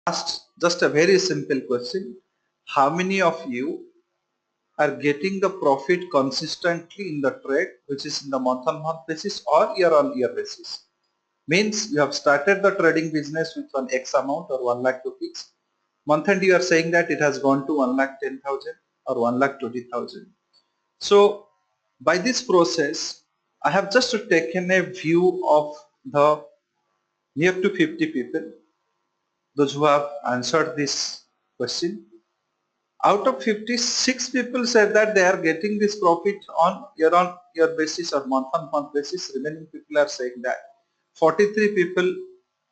asked just a very simple question. How many of you are getting the profit consistently in the trade, which is in the month on month basis or year on year basis? Means you have started the trading business with an X amount or 1 lakh rupees. Month end you are saying that it has gone to 1,10,000 or 1,20,000. So by this process, I have just taken a view of the near to 50 people, those who have answered this question. Out of 56 people said that they are getting this profit on year basis or month on month basis. Remaining people are saying that 43 people,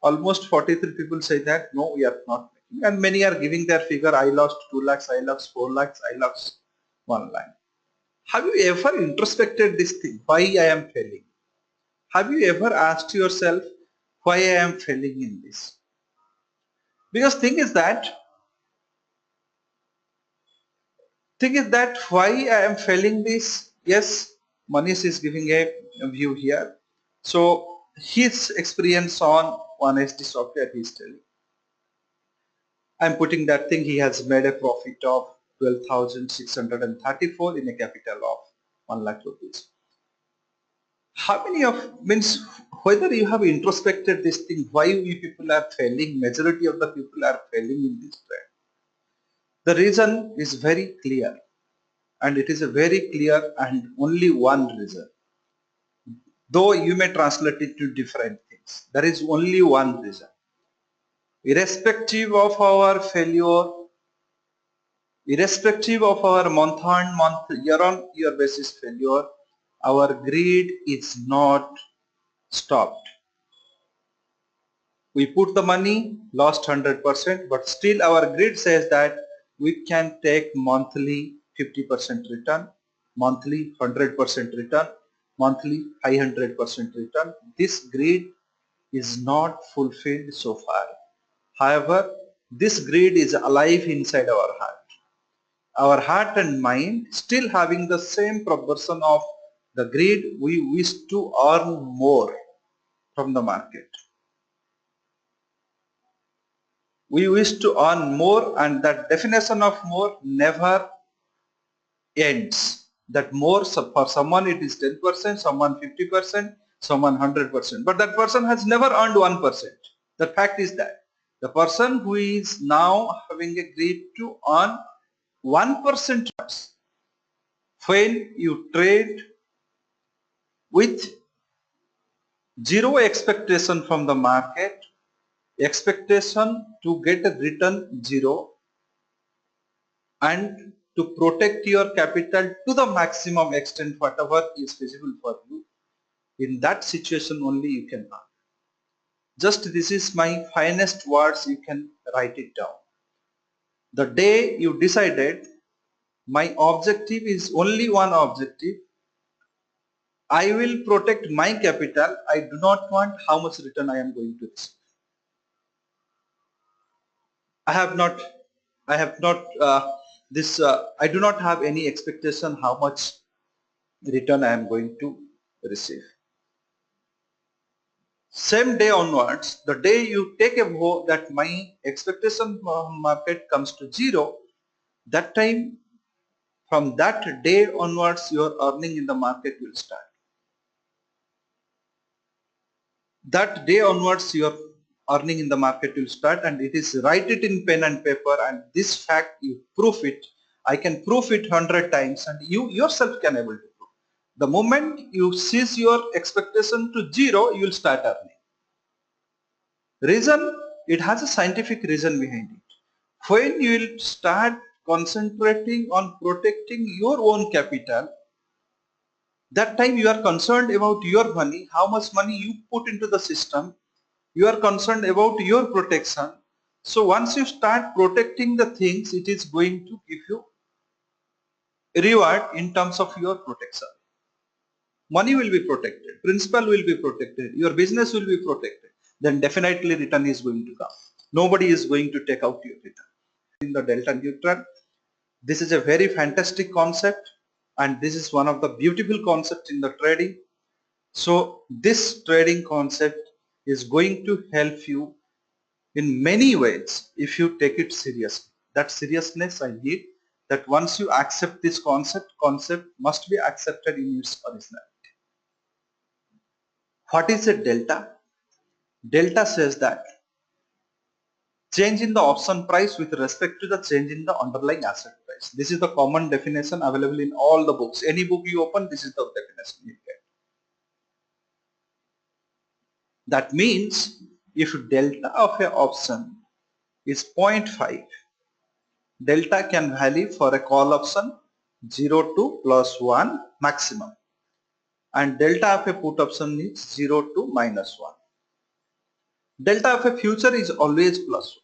almost 43 people say that no, we are not making, and many are giving their figure. I lost 2 lakhs, I lost 4 lakhs, I lost 1 lakh. Have you ever introspected this thing? Why I am failing? Have you ever asked yourself why I am failing in this? Because thing is that why I am failing this. Yes, Manish is giving a view here. So his experience on 1SD software he is telling. I am putting that thing, he has made a profit of 12,634 in a capital of 1 lakh rupees. How many of, means whether you have introspected this thing, why we people are failing, majority of the people are failing in this trade. The reason is very clear, and it is a very clear and only one reason. Though you may translate it to different things, there is only one reason. Irrespective of our failure, irrespective of our month on month, year on year basis failure, our greed is not stopped. We put the money, lost 100%, but still our greed says that we can take monthly 50% return, monthly 100% return, monthly 500% return. This greed is not fulfilled so far. However, this greed is alive inside our heart. Our heart and mind still having the same proportion of the greed. We wish to earn more from the market. We wish to earn more, and that definition of more never ends. That more, for someone it is 10%, someone 50%, someone 100%, but that person has never earned 1%. The fact is that the person who is now having a greed to earn 1%, when you trade with zero expectation from the market, expectation to get a return zero, and to protect your capital to the maximum extent whatever is feasible for you, in that situation only you can earn. Just this is my finest words, you can write it down. The day you decided my objective is only one objective, I will protect my capital, I do not want how much return I am going to receive. I do not have any expectation how much return I am going to receive. Same day onwards, the day you take a vow that my expectation market comes to zero, that time, from that day onwards, your earning in the market will start. That day onwards, your earning in the market will start, and it is write it in pen and paper, and this fact you prove it. I can prove it 100 times, and you yourself can able to prove. The moment you cease your expectation to zero, you will start earning. Reason, it has a scientific reason behind it. When you will start concentrating on protecting your own capital, that time you are concerned about your money, how much money you put into the system, you are concerned about your protection. So once you start protecting the things, it is going to give you reward in terms of your protection. Money will be protected, principal will be protected, your business will be protected, then definitely return is going to come. Nobody is going to take out your return. In the delta neutral, this is a very fantastic concept, and this is one of the beautiful concepts in the trading. So this trading concept is going to help you in many ways if you take it seriously. That seriousness I need, that once you accept this concept must be accepted in its original. What is a delta? Delta says that change in the option price with respect to the change in the underlying asset price. This is the common definition available in all the books. Any book you open, this is the definition you get. That means if delta of a option is 0.5, delta can vary for a call option 0 to plus 1 maximum, and delta of a put option is 0 to minus 1. Delta of a future is always plus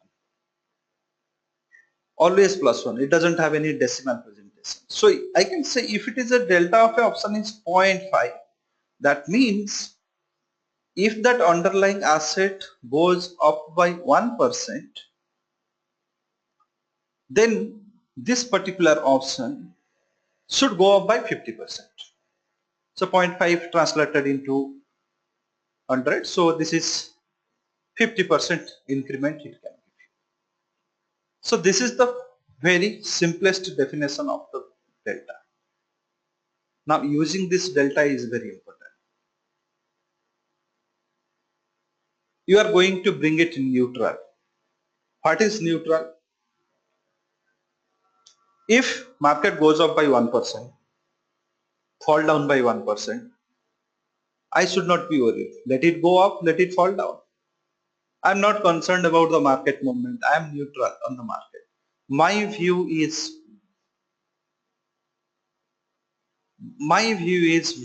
1. Always plus 1. It doesn't have any decimal presentation. So I can say if it is a delta of a option is 0.5, that means if that underlying asset goes up by 1%, then this particular option should go up by 50%. So 0.5 translated into 100. So this is 50% increment it can give you. So this is the very simplest definition of the delta. Now using this delta is very important. You are going to bring it in neutral. What is neutral? If market goes up by 1%, fall down by 1%, I should not be worried. Let it go up, let it fall down. I am not concerned about the market movement. I am neutral on the market. My view is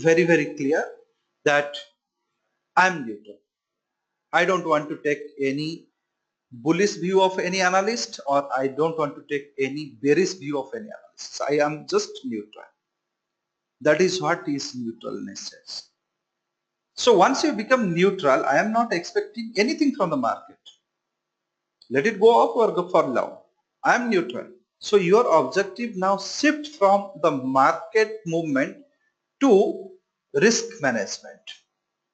very clear that I am neutral. I don't want to take any bullish view of any analyst, or I don't want to take any bearish view of any analyst. I am just neutral. That is what is neutralness says. So once you become neutral, I am not expecting anything from the market. Let it go up or go fall down. I am neutral. So your objective now shift from the market movement to risk management.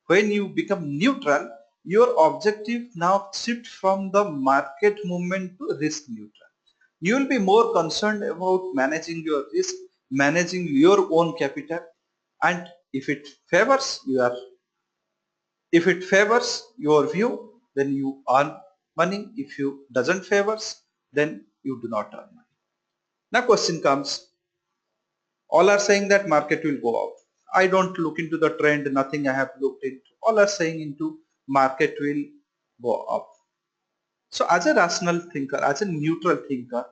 When you become neutral, your objective now shift from the market movement to risk neutral. You will be more concerned about managing your risk, managing your own capital, and if it favors your view, then you earn money. If you doesn't favors, then you do not earn money. Now question comes, all are saying that market will go up. I don't look into the trend, nothing I have looked into. All are saying into market will go up. So as a rational thinker, as a neutral thinker,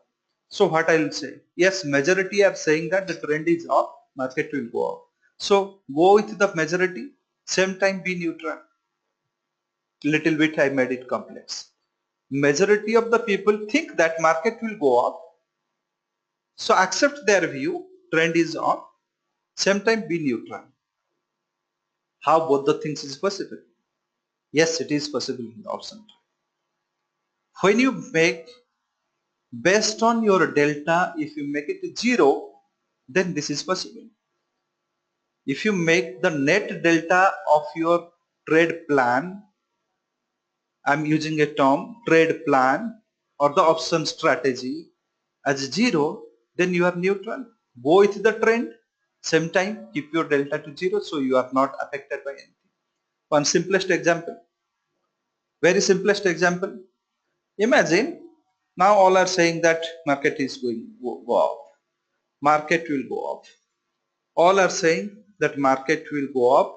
so what I will say, yes, majority are saying that the trend is up, market will go up. So go with the majority, same time be neutral. Little bit I made it complex. Majority of the people think that market will go up. So accept their view, trend is up, same time be neutral. How both the things is possible? Yes, it is possible in the option. When you make based on your delta, if you make it 0, then this is possible. If you make the net delta of your trade plan, I'm using a term trade plan or the option strategy as 0, then you are neutral. Go with the trend, same time keep your delta to 0, so you are not affected by anything. One simplest example, very simplest example. Imagine now all are saying that market is going to go up. Market will go up. All are saying that market will go up,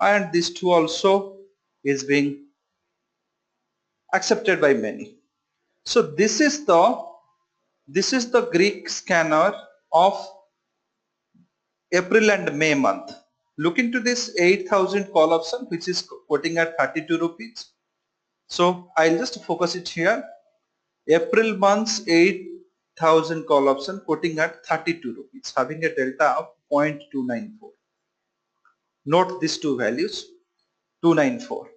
and this too also is being accepted by many. So this is the Greek scanner of April and May month. Look into this 8,000 call option which is quoting at 32 rupees. So I'll just focus it here. April month's 8,000 call option quoting at 32 rupees, having a delta of 0.294. Note these two values, 294.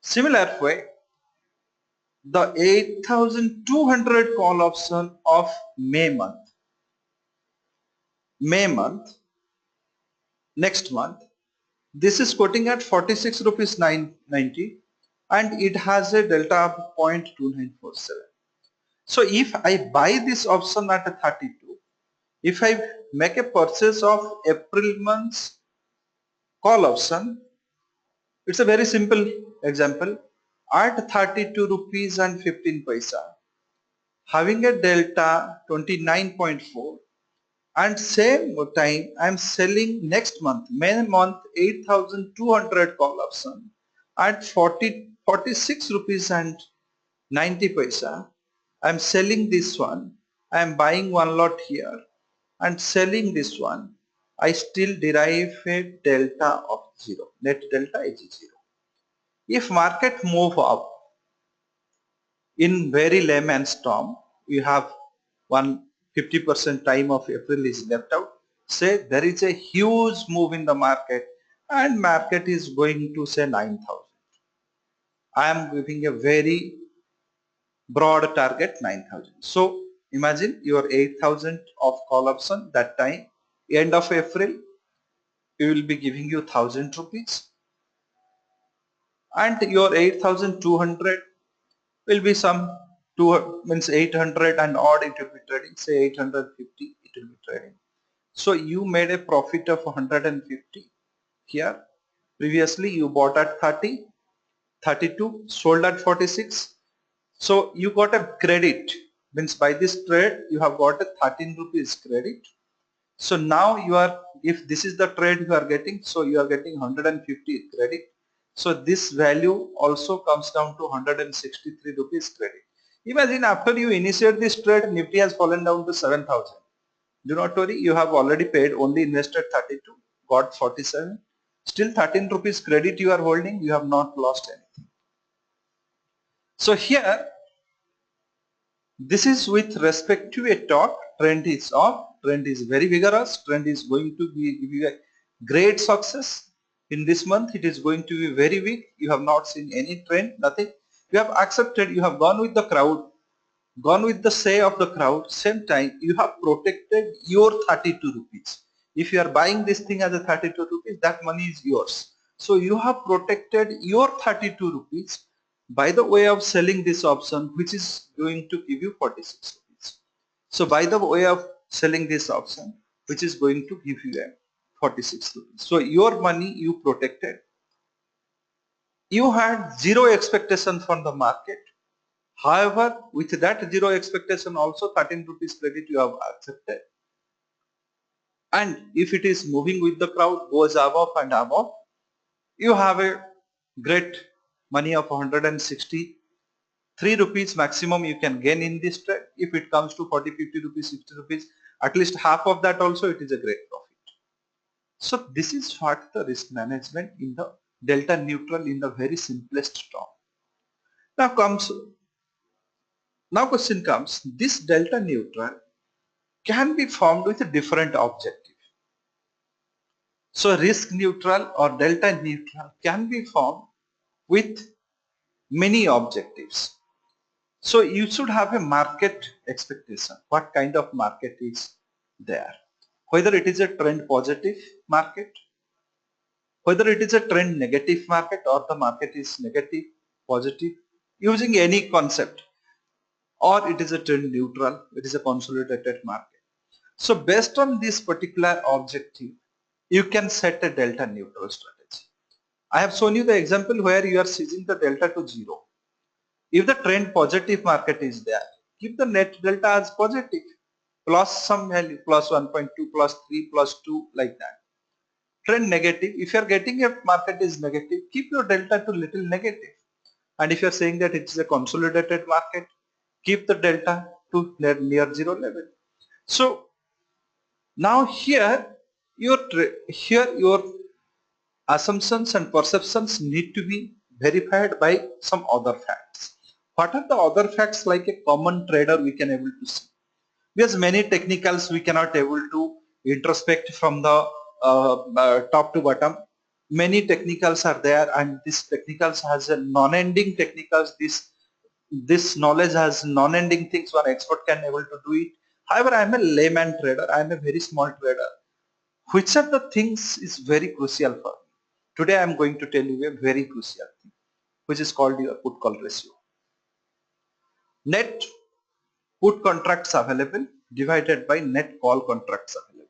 Similar way, the 8,200 call option of May month, next month, this is quoting at 46 rupees 990. and it has a delta of 0.2947. So if I buy this option at a 32, if I make a purchase of April month's call option, it's a very simple example, at 32 rupees and 15 paisa, having a delta 29.4, and same time I am selling next month, May month, 8,200 call option at 46 rupees and 90 paisa. I am selling this one. I am buying one lot here and selling this one. I still derive a delta of 0. Net delta is 0. If market move up in very layman's term, you have 50% time of April is left out. Say there is a huge move in the market and market is going to say 9,000. I am giving a very broad target 9,000. So imagine your 8,000 of call option that time, end of April, we will be giving you 1,000 rupees, and your 8,200 will be some 2 means 800 and odd, it will be trading, say 850 it will be trading. So you made a profit of 150 here. Previously you bought at 30, 32, sold at 46. So you got a credit, means by this trade you have got a 13 rupees credit. So now you are, if this is the trade you are getting, so you are getting 150 credit. So this value also comes down to 163 rupees credit. Imagine after you initiate this trade, Nifty has fallen down to 7,000. Do not worry, you have already paid, only invested 32, got 47. Still 13 rupees credit you are holding, you have not lost anything. So here, this is with respect to a talk. Trend is off, trend is very vigorous, trend is going to give you a great success. In this month it is going to be very weak, you have not seen any trend, nothing. You have accepted, you have gone with the crowd, gone with the say of the crowd, same time you have protected your 32 rupees. If you are buying this thing as a 32 rupees, that money is yours. So you have protected your 32 rupees by the way of selling this option, which is going to give you 46 rupees. So by the way of selling this option, which is going to give you a 46 rupees. So your money you protected. You had zero expectation from the market. However, with that zero expectation also 13 rupees credit you have accepted. And if it is moving with the crowd, goes above and above, you have a great money of 163 rupees maximum you can gain in this trade. If it comes to 40, 50 rupees, 60 rupees, at least half of that also it is a great profit. So this is what the risk management in the delta neutral in the very simplest term. Now question comes, this delta neutral can be formed with a different objective. So risk neutral or delta neutral can be formed with many objectives. So you should have a market expectation. What kind of market is there? Whether it is a trend positive market, whether it is a trend negative market, or the market is negative, positive, using any concept, or it is a trend neutral, it is a consolidated market. So based on this particular objective, you can set a delta neutral strategy. I have shown you the example where you are seizing the delta to 0. If the trend positive market is there, keep the net delta as positive, plus some value, plus 1.2, plus 3, plus 2, like that. Trend negative, if you are getting a market is negative, keep your delta to little negative. And if you are saying that it is a consolidated market, keep the delta to near 0 level. So now here your assumptions and perceptions need to be verified by some other facts. What are the other facts like a common trader we can able to see? Because many technicals we cannot able to introspect from the top to bottom. Many technicals are there, and this technicals has a non-ending technicals. This knowledge has non-ending things. One expert can able to do it. However, I am a layman trader. I am a very small trader. Which of the things is very crucial for me? Today I am going to tell you a very crucial thing. which is called your put call ratio. Net put contracts available divided by net call contracts available.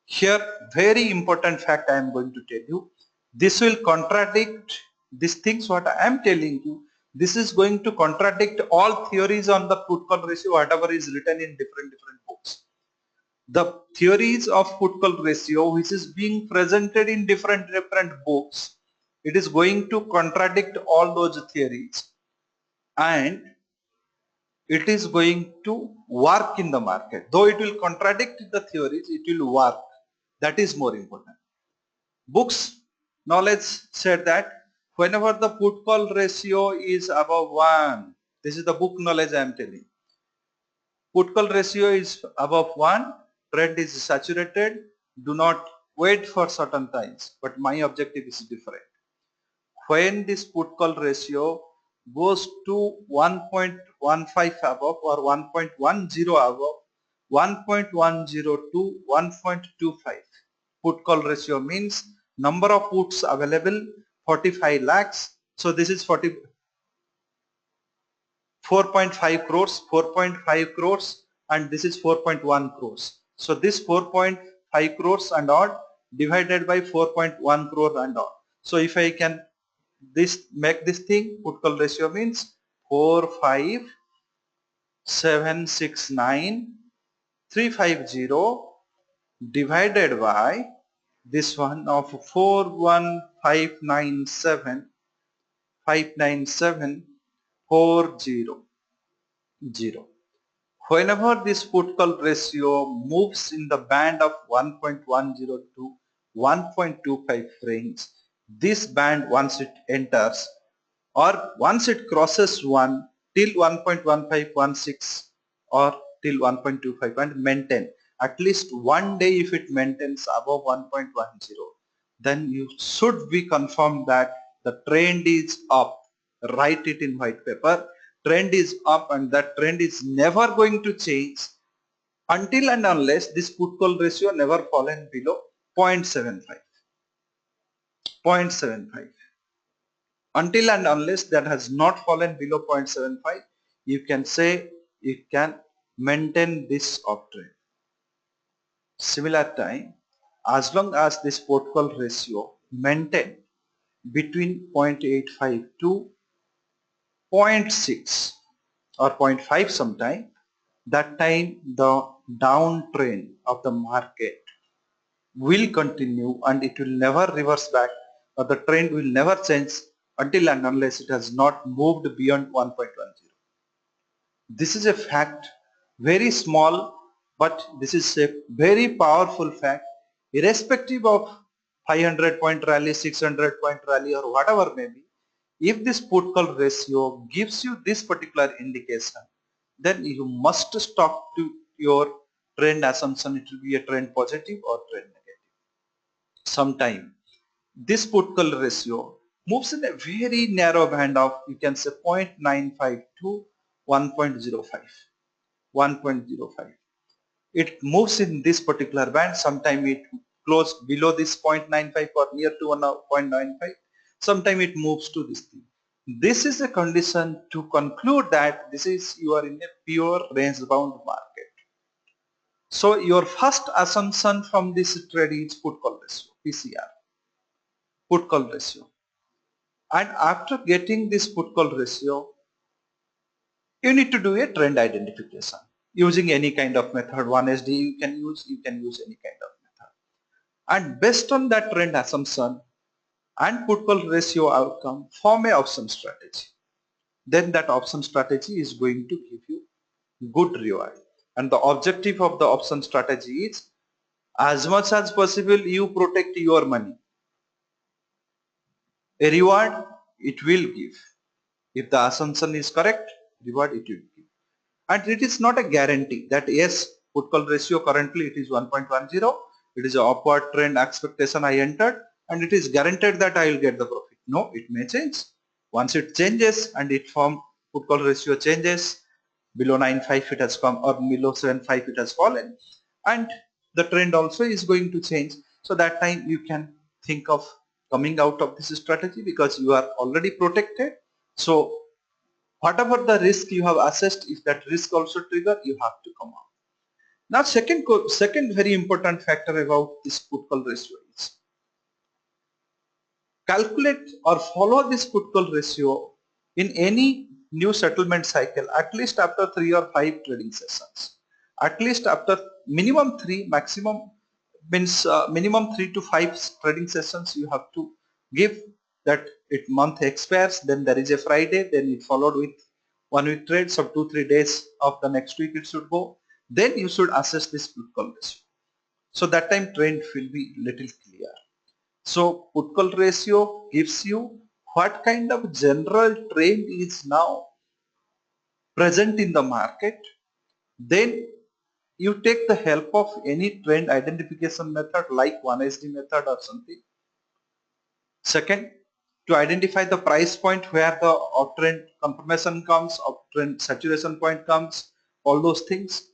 Here, very important fact I am going to tell you. This will contradict these things what I am telling you. This is going to contradict all theories on the put call ratio, whatever is written in different books. The theories of put call ratio which is being presented in different books, it is going to contradict all those theories, and it is going to work in the market. Though it will contradict the theories, it will work. That is more important. Books knowledge said that whenever the put call ratio is above 1, this is the book knowledge I am telling. Put call ratio is above 1, trend is saturated, do not wait for certain times. But my objective is different. When this put call ratio goes to 1.15 above or 1.10 above, 1.10 to 1.25, put call ratio means number of puts available 45 lakhs. So this is 4.5 crores, 4.5 crores, and this is 4.1 crores. So this 4.5 crores and odd divided by 4.1 crore and odd. So if I can make this thing, put call ratio means 45769,350 divided by this one of 41597,597,400. Whenever this put call ratio moves in the band of 1.10 to 1.25 range, this band once it enters or once it crosses 1 till 1.1516 or till 1.25 and maintain at least one day, if it maintains above 1.10, then you should be confirmed that the trend is up. Write it in white paper. Trend is up, and that trend is never going to change until and unless this put call ratio never fallen below 0.75. 0.75. Until and unless that has not fallen below 0.75, you can say you can maintain this uptrend. Similar time, as long as this put call ratio maintain between 0.85 to 0.6 or 0.5 sometime, that time the downtrend of the market will continue and it will never reverse back, or the trend will never change until and unless it has not moved beyond 1.10. This is a fact, very small, but this is a very powerful fact. Irrespective of 500 point rally, 600 point rally, or whatever may be, if this put call ratio gives you this particular indication, then you must stop to your trend assumption. It will be a trend positive or trend negative. Sometime this put call ratio moves in a very narrow band of, you can say, 0.95 to 1.05. 1.05. It moves in this particular band. Sometime it close below this 0.95 or near to 0.95. Sometime it moves to this thing. This is a condition to conclude that this is, you are in a pure range bound market. So your first assumption from this trade is put call ratio, PCR, put call ratio. And after getting this put call ratio, you need to do a trend identification using any kind of method. 1SD you can use any kind of method. And based on that trend assumption and put call ratio outcome, form a option strategy. Then that option strategy is going to give you good reward. And the objective of the option strategy is, as much as possible, you protect your money. A reward it will give. If the assumption is correct, reward it will give. And it is not a guarantee that yes, put call ratio currently it is 1.10, it is an upward trend expectation I entered, and it is guaranteed that I will get the profit. No, it may change. Once it changes and it form put call ratio changes, below 9.5 it has come, or below 7.5 it has fallen, and the trend also is going to change. So that time you can think of coming out of this strategy because you are already protected. So whatever the risk you have assessed, if that risk also trigger, you have to come out. Now second very important factor about this put call ratio is calculate or follow this put call ratio in any new settlement cycle at least after 3 or 5 trading sessions. At least after minimum 3, maximum means minimum 3 to 5 trading sessions you have to give. That it month expires, then there is a Friday, then it followed with 1 week trade, so 2-3 days of the next week it should go. Then you should assess this put call ratio. So that time trend will be little clear. So put call ratio gives you what kind of general trend is now present in the market. Then you take the help of any trend identification method like 1SD method or something. Second, to identify the price point where the uptrend confirmation comes, uptrend saturation point comes, all those things.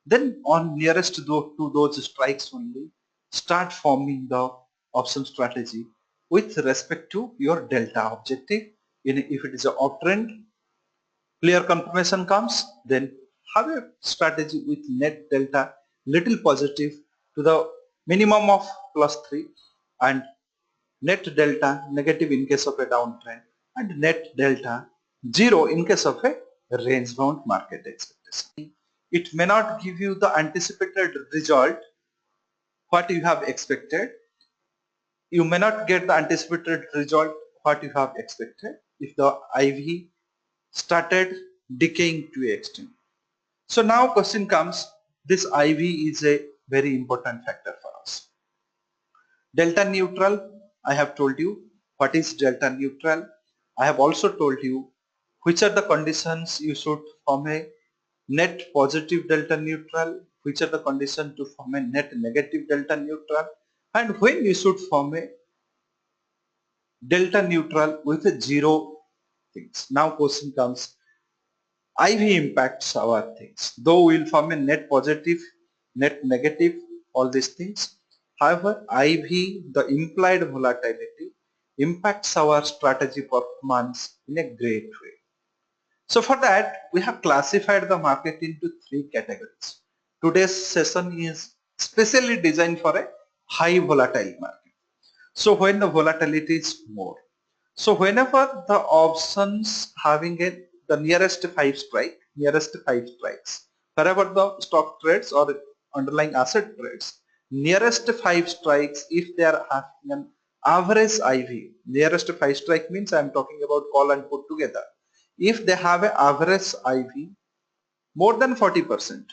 Then on nearest to those strikes only, start forming the option strategy with respect to your delta objective. If it is an uptrend, clear confirmation comes, then have a strategy with net delta little positive to the minimum of +3 and net delta negative in case of a downtrend and net delta 0 in case of a range bound market expectation. It may not give you the anticipated result what you have expected. You may not get the anticipated result what you have expected if the IV started decaying to an extent. So now question comes, this IV is a very important factor for us. Delta neutral, I have told you what is delta neutral. I have also told you which are the conditions you should form a net positive delta neutral, which are the conditions to form a net negative delta neutral, and when you should form a delta neutral with a 0 things. Now question comes, IV impacts our things. Though we will form a net positive, net negative, all these things. However, IV, the implied volatility, impacts our strategy performance in a great way. So for that, we have classified the market into 3 categories. Today's session is specially designed for a high volatile market. So when the volatility is more. So whenever the options having the nearest 5 strikes, wherever the stock trades or underlying asset trades, nearest 5 strikes, if they are having an average IV, nearest 5 strike means I am talking about call and put together. If they have an average IV more than 40%,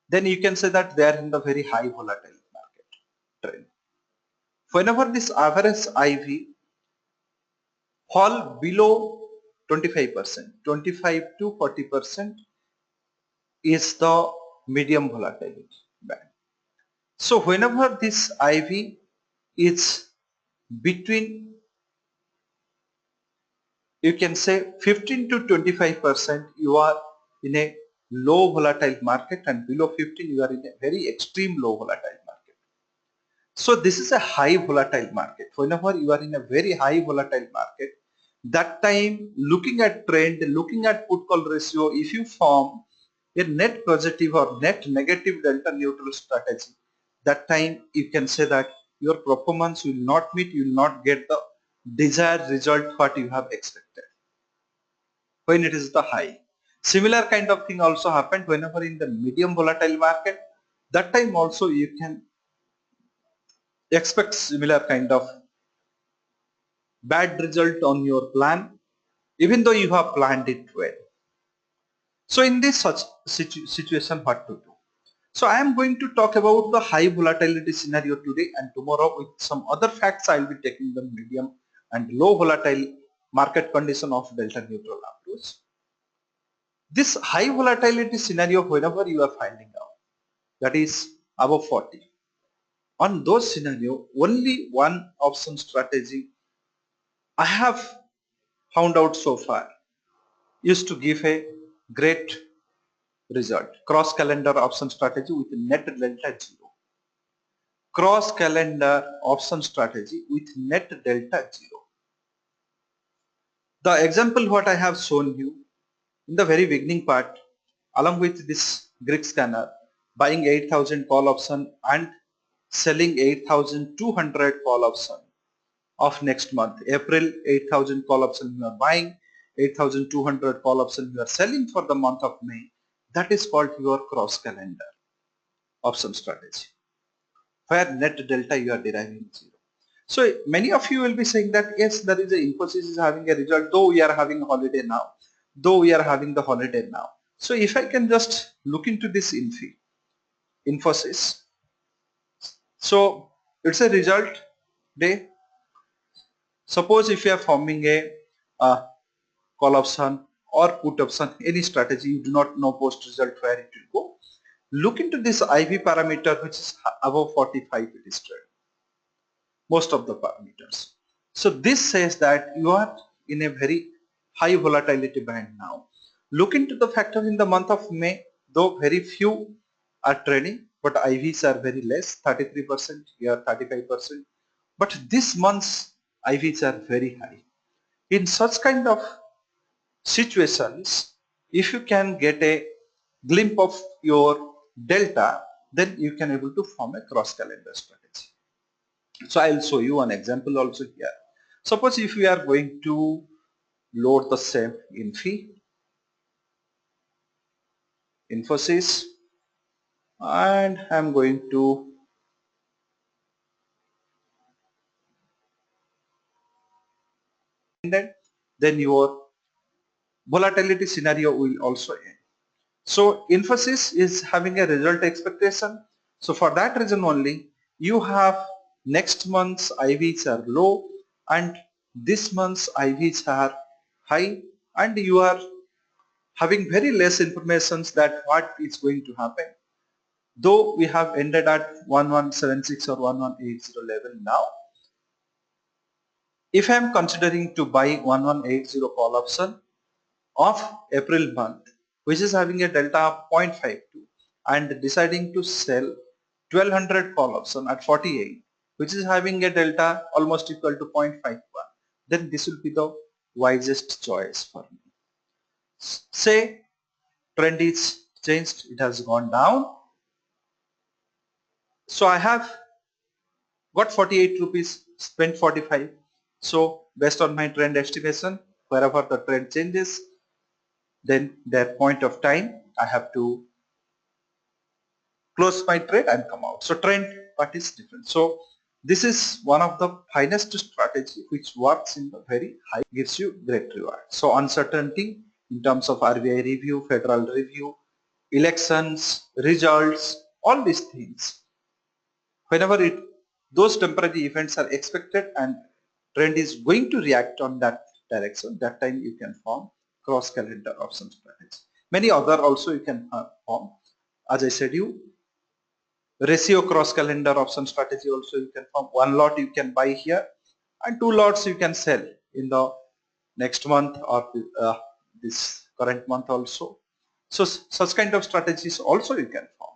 then you can say that they are in the very high volatile market trend. Whenever this average IV fall below 25%, 25 to 40% is the medium volatility band. So whenever this IV is between, you can say 15 to 25%, you are in a low volatile market, and below 15 you are in a very extreme low volatile market. So this is a high volatile market. Whenever you are in a very high volatile market, that time looking at trend, looking at put call ratio, if you form a net positive or net negative delta neutral strategy, that time you can say that your performance will not meet, you will not get the desired result what you have expected when it is the high. Similar kind of thing also happened whenever in the medium volatile market, that time also you can expect similar kind of bad result on your plan even though you have planned it well. So in this such situation, what to do? So I am going to talk about the high volatility scenario today, and tomorrow with some other facts I will be taking the medium and low volatile market condition of delta neutral approach. This high volatility scenario, whenever you are finding out, that is above 40, on those scenario only one option strategy I have found out so far used to give a great result. Cross calendar option strategy with net delta 0. cross calendar option strategy with net delta 0. The example what I have shown you in the very beginning part, along with this Greek scanner, buying 8,000 call option and selling 8,200 call option of next month. April 8,000 call option you are buying, 8,200 call option you are selling for the month of May. That is called your cross calendar option strategy, where net delta you are deriving 0. So many of you will be saying that yes, there is a Infosys is having a result, though we are having a holiday now, though we are having the holiday now. So if I can just look into this Infosys, so it's a result day. Suppose if you are forming a call option or put option, any strategy, you do not know post result where it will go. Look into this IV parameter which is above 45 it is trade. Most of the parameters. So this says that you are in a very high volatility band now. Look into the factor in the month of May, though very few are trading, but IVs are very less, 33%, here 35%. But this month's IVs are very high. In such kind of situations, if you can get a glimpse of your delta, then you can able to form a cross calendar strategy. So I will show you an example also here. Suppose if we are going to load the same Infosys, and I am going to then your volatility scenario will also end. So Infosys is having a result expectation. So for that reason only, you have next month's IVs are low and this month's IVs are high, and you are having very less informations that what is going to happen. Though we have ended at 1176 or 1180 level now, if I am considering to buy 1180 call option of April month, which is having a delta of 0.52, and deciding to sell 1200 call option at 48, which is having a delta almost equal to 0.51, then this will be the wisest choice for me. Say trend is changed, it has gone down. So I have got 48 rupees, spent 45. So based on my trend estimation, wherever the trend changes, then that point of time I have to close my trade and come out. So trend part is different. So this is one of the finest strategy which works in the very high, gives you great reward. So uncertainty in terms of RBI review, federal review, elections, results, all these things. Whenever those temporary events are expected and trend is going to react on that direction, that time you can form cross calendar option strategy. Many other also you can form. As I said you, ratio cross calendar option strategy also you can form. One lot you can buy here and two lots you can sell in the next month or this current month also. So such kind of strategies also you can form.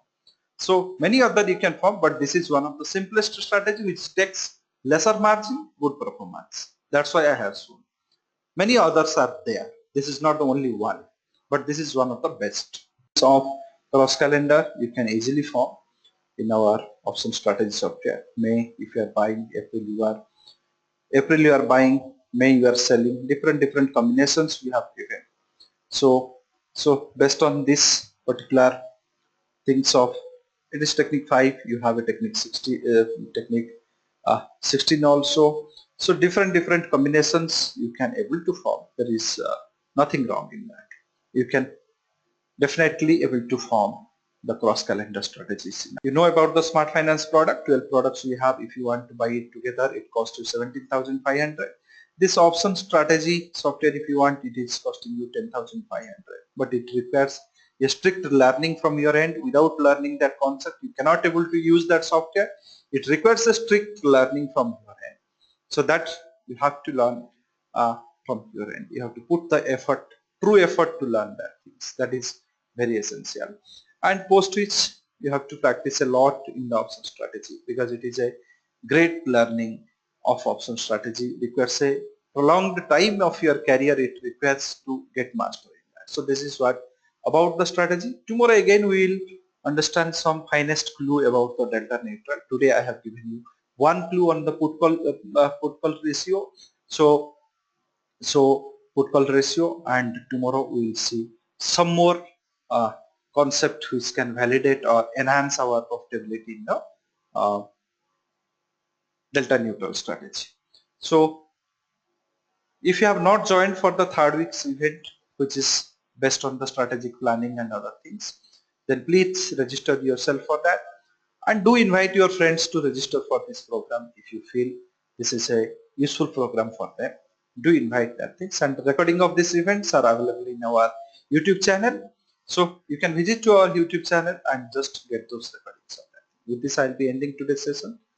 So many other you can form, but this is one of the simplest strategy which takes lesser margin, good performance. That's why I have shown. Many others are there. This is not the only one, but this is one of the best. Of cross calendar you can easily form in our option strategy software. May if you are buying, April you are buying, May you are selling, different combinations we have given. So based on this particular things of it is technique 5, you have a technique 16 also. So different combinations you can able to form. There is nothing wrong in that. You can definitely able to form the cross calendar strategies. You know about the Smart Finance product, 12 products we have. If you want to buy it together, it costs you 17,500. This option strategy software, if you want, it is costing you 10,500, but it requires a strict learning from your end. Without learning that concept, you cannot able to use that software. It requires a strict learning from your end. So that you have to learn from your end. You have to put the effort, true effort to learn that things. That is very essential. And post which you have to practice a lot in the option strategy, because it is a great learning of option strategy. Requires a prolonged time of your career, it requires to get master in that. So this is what about the strategy. Tomorrow again we will understand some finest clue about the delta neutral. Today I have given you one clue on the put call ratio. So put call ratio, and tomorrow we will see some more uh, concept which can validate or enhance our profitability in the uh, delta neutral strategy. So if you have not joined for the third week's event, which is based on the strategic planning and other things, then please register yourself for that, and do invite your friends to register for this program if you feel this is a useful program for them. Do invite that things, and the recording of these events are available in our YouTube channel. So you can visit to our YouTube channel and just get those recordings of that. With this, I'll be ending today's session.